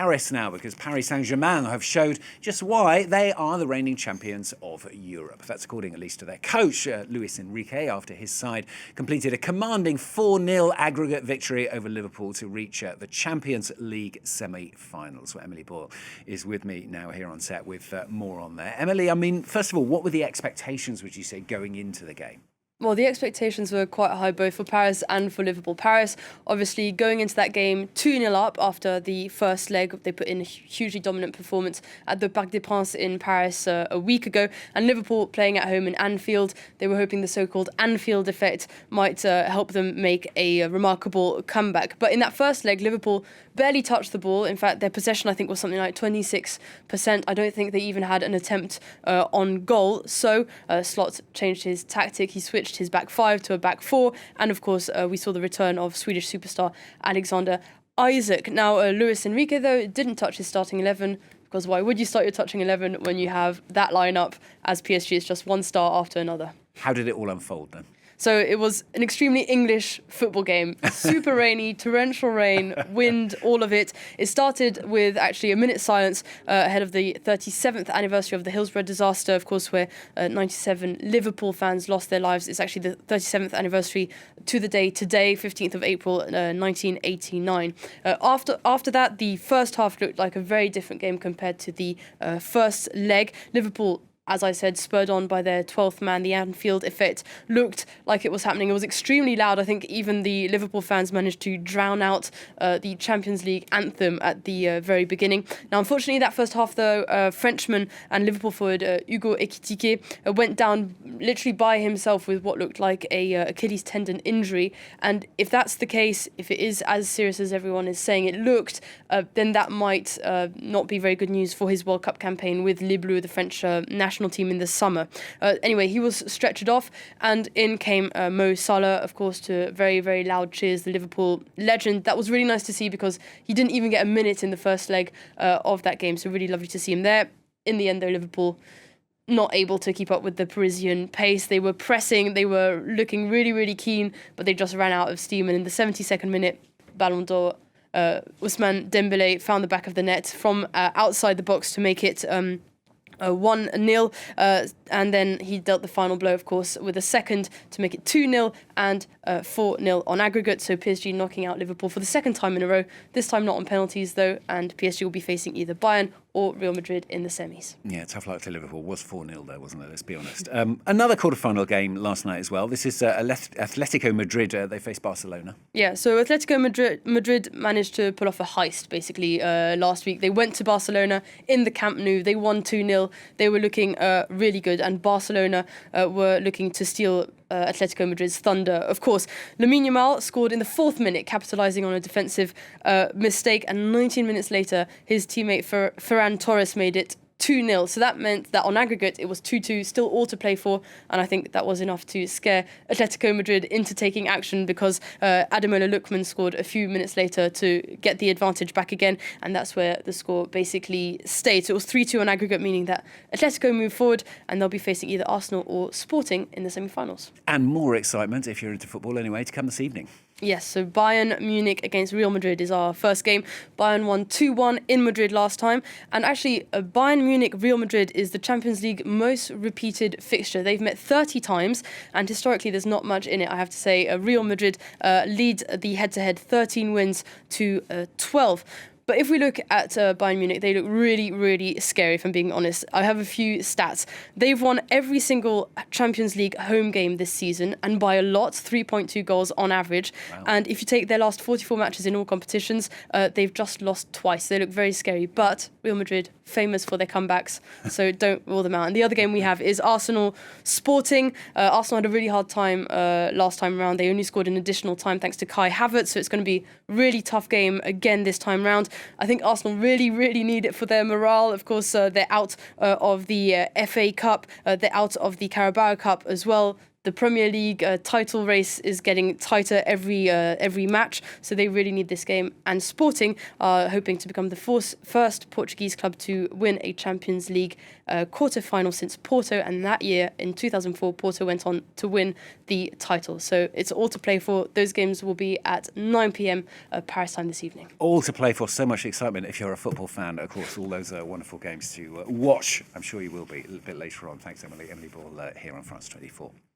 Paris now, because Paris Saint-Germain have showed just why they are the reigning champions of Europe. That's according at least to their coach, Luis Enrique, after his side completed a commanding 4-0 aggregate victory over Liverpool to reach the Champions League semi-finals. Well, Emily Boyle is with me now here on set with more on there. Emily, I mean, first of all, what were the expectations, would you say, going into the game? Well, the expectations were quite high both for Paris and for Liverpool. Paris, obviously, going into that game 2-0 up after the first leg. They put in a hugely dominant performance at the Parc des Princes in Paris a week ago. And Liverpool playing at home in Anfield. They were hoping the so-called Anfield effect might help them make a remarkable comeback. But in that first leg, Liverpool barely touched the ball. In fact, their possession, I think, was something like 26%. I don't think they even had an attempt on goal. So Slot changed his tactic. He switched his back five to a back four, and of course we saw the return of Swedish superstar Alexander Isak. Now Luis Enrique, though, didn't touch his starting 11, because why would you start your touching 11 when you have that lineup, as PSG is just one star after another? How did it all unfold then? So it was an extremely English football game. Super rainy, torrential rain, wind, all of it. It started with actually a minute's silence ahead of the 37th anniversary of the Hillsborough disaster, of course, where 97 Liverpool fans lost their lives. It's actually the 37th anniversary to the day today, 15th of April, 1989. After that, the first half looked like a very different game compared to the first leg. Liverpool, as I said, spurred on by their 12th man, the Anfield effect, looked like it was happening. It was extremely loud. I think even the Liverpool fans managed to drown out the Champions League anthem at the very beginning. Now, unfortunately, that first half, though, Frenchman and Liverpool forward Hugo Ekitike went down literally by himself with what looked like a Achilles tendon injury. And if that's the case, if it is as serious as everyone is saying it looked, then that might not be very good news for his World Cup campaign with Les Bleus, the French national team, in the summer. Anyway, he was stretchered off, and in came Mo Salah, of course, to very, very loud cheers, the Liverpool legend. That was really nice to see, because he didn't even get a minute in the first leg of that game, so really lovely to see him there. In the end, though, Liverpool not able to keep up with the Parisian pace. They were pressing, they were looking really, really keen, but they just ran out of steam, and in the 72nd minute, Ballon d'Or, Ousmane Dembélé found the back of the net from outside the box to make it 1-0, and then he dealt the final blow, of course, with a second to make it 2-0 and 4-0 on aggregate. So PSG knocking out Liverpool for the second time in a row, this time not on penalties though, and PSG will be facing either Bayern or Real Madrid in the semis. Yeah, tough luck to Liverpool. Was 4-0 there, wasn't it? Let's be honest. Another quarterfinal game last night as well. This is Atletico Madrid. They face Barcelona. Yeah, so Atletico Madrid managed to pull off a heist, basically, last week. They went to Barcelona in the Camp Nou. They won 2-0. They were looking really good, and Barcelona were looking to steal Atletico Madrid's thunder. Of course, Lamine Yamal scored in the 4th minute, capitalising on a defensive mistake, and 19 minutes later, his teammate Ferran Torres made it 2-0. So that meant that on aggregate it was 2-2, still all to play for, and I think that was enough to scare Atletico Madrid into taking action, because Ademola Lookman scored a few minutes later to get the advantage back again, and that's where the score basically stayed. So it was 3-2 on aggregate, meaning that Atletico move forward, and they'll be facing either Arsenal or Sporting in the semi-finals. And more excitement, if you're into football anyway, to come this evening. Yes, so Bayern Munich against Real Madrid is our first game. Bayern won 2-1 in Madrid last time. And actually, Bayern Munich-Real Madrid is the Champions League most repeated fixture. They've met 30 times, and historically there's not much in it, I have to say. Real Madrid lead the head-to-head 13 wins to 12. But if we look at Bayern Munich, they look really, really scary, if I'm being honest. I have a few stats. They've won every single Champions League home game this season, and by a lot, 3.2 goals on average. Wow. And if you take their last 44 matches in all competitions, they've just lost twice. They look very scary. But Real Madrid, famous for their comebacks, so don't rule them out. And the other game we have is Arsenal Sporting. Arsenal had a really hard time last time around. They only scored an additional time thanks to Kai Havertz, so it's going to be a really tough game again this time round. I think Arsenal really, really need it for their morale. Of course, they're out of the FA Cup. They're out of the Carabao Cup as well. The Premier League title race is getting tighter every match, so they really need this game. And Sporting are hoping to become the first Portuguese club to win a Champions League quarter-final since Porto, and that year, in 2004, Porto went on to win the title. So it's all to play for. Those games will be at 9 p.m. Paris time this evening. All to play for. So much excitement if you're a football fan. Of course, all those wonderful games to watch. I'm sure you will be a little bit later on. Thanks, Emily. Emily Ball here on France 24.